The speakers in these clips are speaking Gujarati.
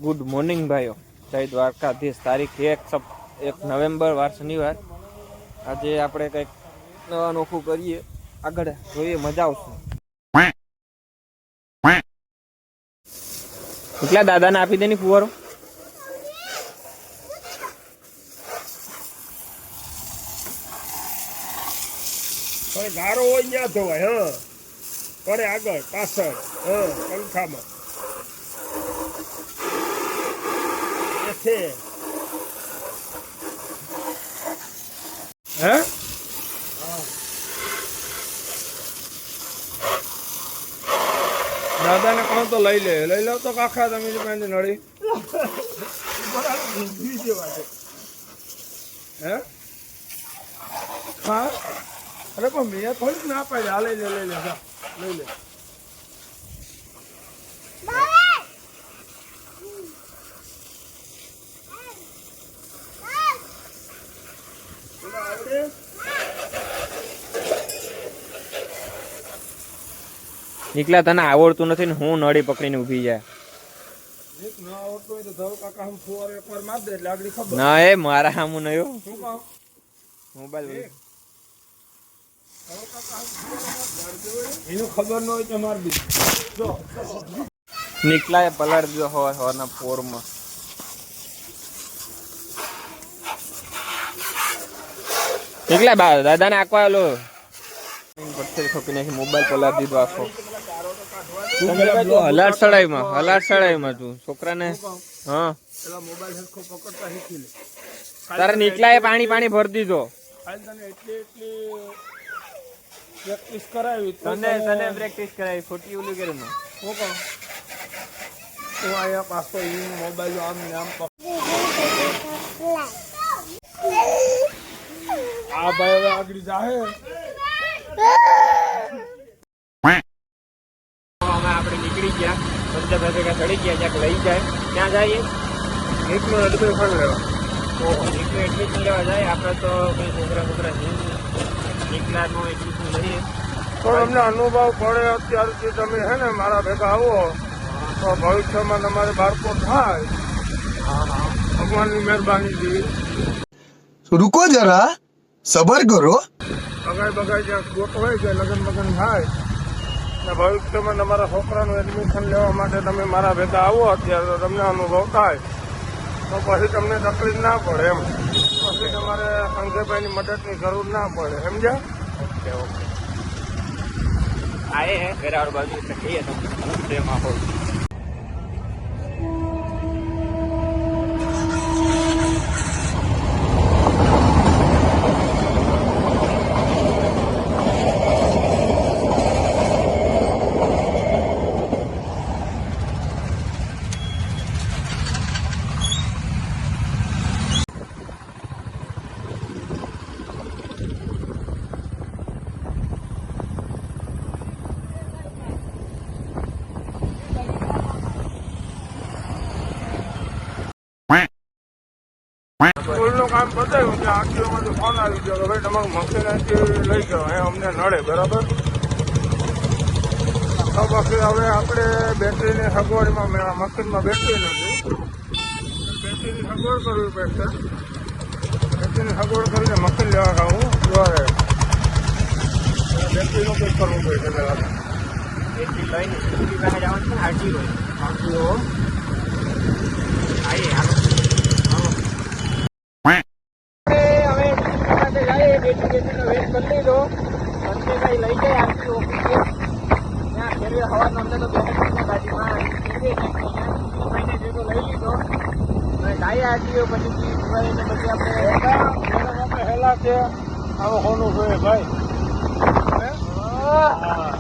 ગુડ મોર્નિંગ ભાઈઓ, જય દ્વારકાધીશ। તારીખ 1 નવેમ્બર, વાર શનિવાર। આજે આપણે કંઈક નવા નોખું કરીએ, આગળ જોઈએ, મજા આવશે। એટલા દાદાને આપી દે ની ફુવારો। ગારો હોય ત્યાં ધોવાય। હા, પડે આગળ પાછળ, હા, પંખામાં છે। હે દાદાને કહો તો લઈ લો તો કાકા તમે નળી હે હા। અરે પણ મેં થોડીક ના પાડી। હા, લઈ લે લઈ લે। નીકળ્યા તને આવડતું નથી ને હું નળી પકડીને ઊભી જાય। ના એ મારા સામું નહીં મોબાઈલ એનું ખબર ન હોય તો માર બી નીકળાય પલાળ દીધો હવાના પોરમાં। નીકળ્યા બા દાદાને આખવા લો પથ્થર ખપી નાખી મોબાઈલ પલાળ દીધો આખો। હલાટ સડાઈમાં તું છોકરાને હા મોબાઈલ હરખો પકડતા શીખી લે। તારે નીકળાય પાણી ભરી દીધો। પ્રેક્ટિસ કરાવી તને પ્રેક્ટિસ કરાવી ખોટી ઓલી કરી હું કહું હું અહીંયા પાછો મોબાઈલ આમ ને આમ આ ભાઈ હવે આગળ જાહે। આપણે નીકળી ગયા, બધા ભેગા ચડી ગયા, જ્યાંક લઈ જાય ત્યાં જઈએ। એકનો એડમિશન ફળ લેવા એકનું એડમિશન લેવા જાય આપણે તો કઈ છોકરા એકલાનું એડમિશન લઈએ તો અમને અનુભવ પડે અત્યારથી તમે હે ને મારા ભેગા આવો તો ભવિષ્યમાં તમારે બાળકો થાય। ભગવાનની મહેરબાનીથી रुको जरा सबर करो। બગાઈ જ્યાં ગોટ હોય છે લગ્ન થાય ને ભવિષ્યમાં તમારા છોકરાનું એડમિશન લેવા માટે તમે મારા ભેગા આવો અત્યારે તો તમને અનુભવ થાય તો પછી તમને તકલીફ ના પડે એમ। પછી તમારે સંજયભાઈની મદદની જરૂર ના પડે સમજ્યા। ઓકે આए हैं वेरावળ बाजू એટલે કહીએ તો મસ્ત માહોલ। સ્કૂલનું કામ બતાવ્યું કે આખીઓમાંથી ફોન આવી ગયો કે ભાઈ તમારું મશીન અહીંથી લઈ જાઓ એ અમને નડે બરાબર। તો પછી હવે આપણે બેટરીની સગવડમાં મશીનમાં બેટરી નથી, બેટરીની સગવડ કરવી પડશે। બેટરીની સગવડ કરીને મશીન લેવા ખાવું જોવાય બેટરીનું કંઈક કરવું પડશે પહેલાં બેટરી લઈને સ્કૂટી પાસે જવાનું છે ને આરટીઓ આવીએ બેટરીનો વેટ કરી લીધો। સંજયભાઈ લઈ જાય આરટીઓ ઓફિસે, ત્યાં ફેરવે હવાનો અમને તો બેટરીના ગાડીમાં મહિને જેટલો લઈ લીધો અને જાય આરટીઓ પછી દિવાળીને પછી આપણે હેલા છે આવો હોનું જોઈએ ભાઈ।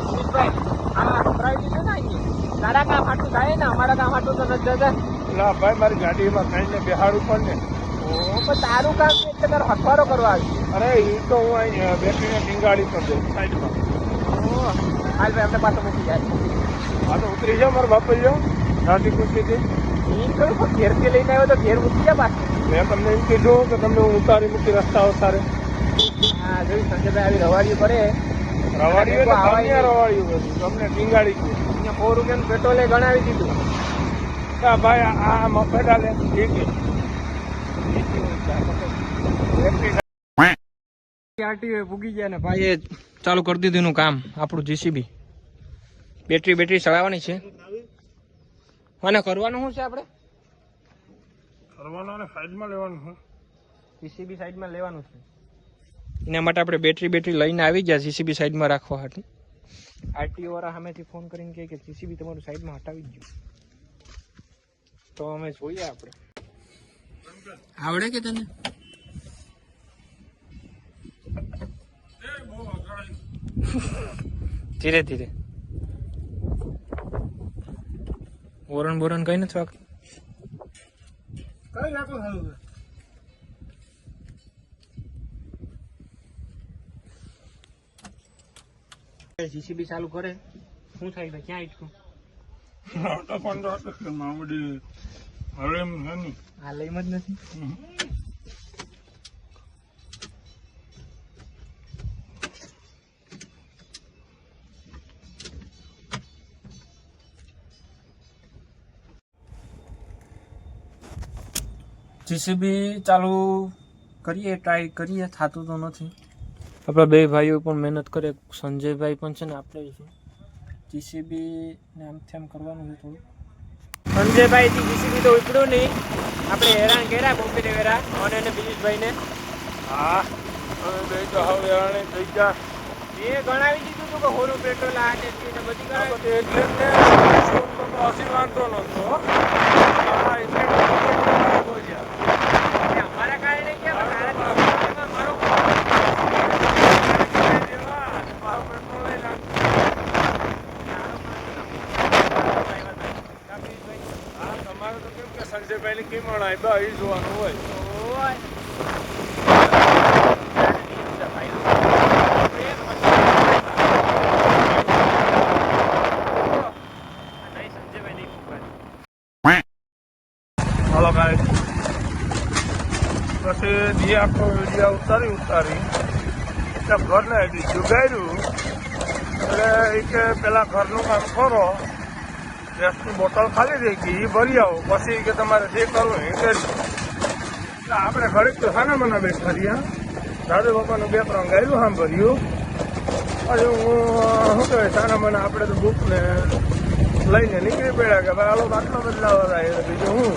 સુમિતભાઈ આ સંભળાવી દીધું ને અહીંયા તારા કામ હાટું થાય ને અમારા કામ હાટું તો નથી જતા। ના ભાઈ મારી ગાડીમાં ખાઈને બેહાડવું પડે ને પણ તારું કામ એટલે તારો હથવારો કરવા આવી। અરે એ તો હું અહીં બેટરીને ટીંગાડી પર દઉં સાઈડમાં। હાલ ભાઈ અમને પાછો મૂકી જાય। હા તો ઉતરી જાઓ મારા બાપા જાઓ રાતી ખુશીથી એ કહ્યું પણ ઘેરથી લઈને આવ્યો તો ઘેર મૂકી જાય પાછું। મેં તમને એમ કીધું કે તમને હું ઉતારી મૂકી રસ્તા અવતારે। હા જોયું સંજયભાઈ આવી રવાડી પડે રવાડીઓ રવાડીયું તમને ટીંગાડી ગયું। અહીંયા 100 રૂપિયાનું પેટ્રોલે ગણાવી દીધું। હા ભાઈ આ મફેડા લે ઠીક આરટીઓ પૂગી ગયા ને ભાઈએ ચાલુ કરી દીધું એનું કામ આપણું જીસીબી બેટરી ચલાવવાની છે અને કરવાનું શું છે આપણે કરવાનો ને સાઈડમાં લેવાનું છે જીસીબી સાઈડમાં લેવાનું છે એના માટે આપણે બેટરી લઈને આવી ગયા જીસીબી સાઈડમાં રાખવા હતું આરટીઓ વાળા સામેથી ફોન કરીને કહે કે જીસીબી તમારું સાઈડમાં હટાવી જ ગયું તો અમે જોઈએ આપણે આવડે કે તને ધીરે ધીરે બોરણ કઈ નથી વાગતું કઈ નાખો સારું જીસીબી ચાલુ કરે શું થાય ભાઈ ક્યાં ઈટકું મામડી હવે એમ છે ને આ લઈમ જ નથી જીસીબી ચાલુ કરીએ ટ્રાય કરીએ થતું તો નથી આપણા બે ભાઈઓ પણ મહેનત કરે સંજયભાઈ પણ છે ને આપણે છે જીસીબી ને આમથી આમ કરવાનું છે થોડું સંજયભાઈથી જીસીબી તો ઉપડ્યું નહીં આપણે હેરાન કર્યા કોમ્પ્યુટર વેરા અને એને દિલીશભાઈને હા હવે બે તો હવે હેરાણી થઈ ગયા એ ગણાવી દીધું હતું કે હોરું પેટ્રોલ આ ને તે ને બધી કરાવી એટલે જ ને અસી વાંધો નતો હા એટલે અમારા કારણે કેમ તારા મારો તમારે તો કેમ કે સંજયભાઈ ની કિંમત આવ્યા એ જોવાનું હોય હાલો ભાઈ પછી જે આખો વિડીયો ઉતારી એટલે ઘરને હજી જુગાડ્યું એટલે એ કે પેલા ઘરનું કામ કરો ગેસની બોટલ ખાલી રહી ગઈ એ ભરી આવો પછી કે તમારે જે કરવું એ કરી એટલે આપણે ઘડીક તો સાના મના બેઠા રહ્યા દાદુ બાપાનું 2-3 ગાયલું સાંભળ્યું પછી હું શું કહેવાય સાના મના આપણે તો બુકને લઈને નીકળી પડ્યા કે ભાઈ હાલો આટલો બદલાવ થાય બીજું હું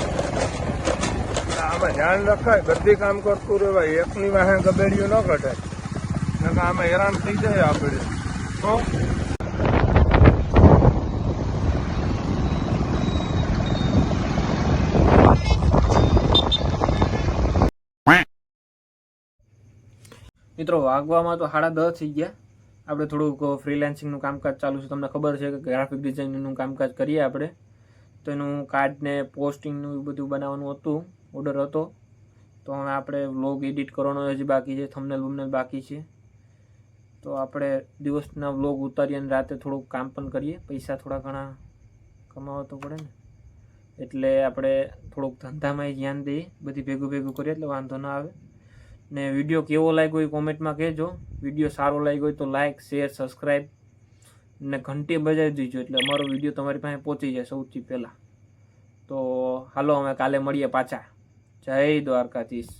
આમાં ધ્યાન રખાય બધી કામ કરતું રહેવાય એકની વાહે ગબેડીઓ ન કઢાય નકર આમાં હેરાન થઈ જાય આપણે તો મિત્રો વાગવામાં તો 10:30 થઈ ગયા આપણે થોડુંક ફ્રીલાન્સિંગનું કામકાજ ચાલુ છે તમને ખબર છે કે ગ્રાફિક ડિઝાઇનિંગનું કામકાજ કરીએ આપણે તો એનું કાર્ડ ને પોસ્ટિંગનું બધું બનાવવાનું હતું ઓર્ડર હતો તો હવે આપણે વ્લોગ એડિટ કરવાનો હજી બાકી છે થંબનેલ બાકી છે તો આપણે દિવસના વ્લોગ ઉતારીએ અને રાતે થોડુંક કામ પણ કરીએ પૈસા થોડા ઘણા કમાવા તો પડે ને એટલે આપણે થોડુંક ધંધામાં ધ્યાન દઈએ બધી ભેગું કરીએ એટલે વાંધો ના આવે ને વિડીયો કેવો લાગ્યો એ કોમેન્ટમાં કહેજો વિડીયો સારો લાગ્યો હોય તો લાઇક શેર સબસ્ક્રાઈબ ને ઘંટી બજાવી દીજો એટલે અમારો વિડીયો તમારી પાસે પહોંચી જાય સૌથી પહેલાં તો હાલો અમે કાલે મળીએ પાછા જય દ્વારકાધીશ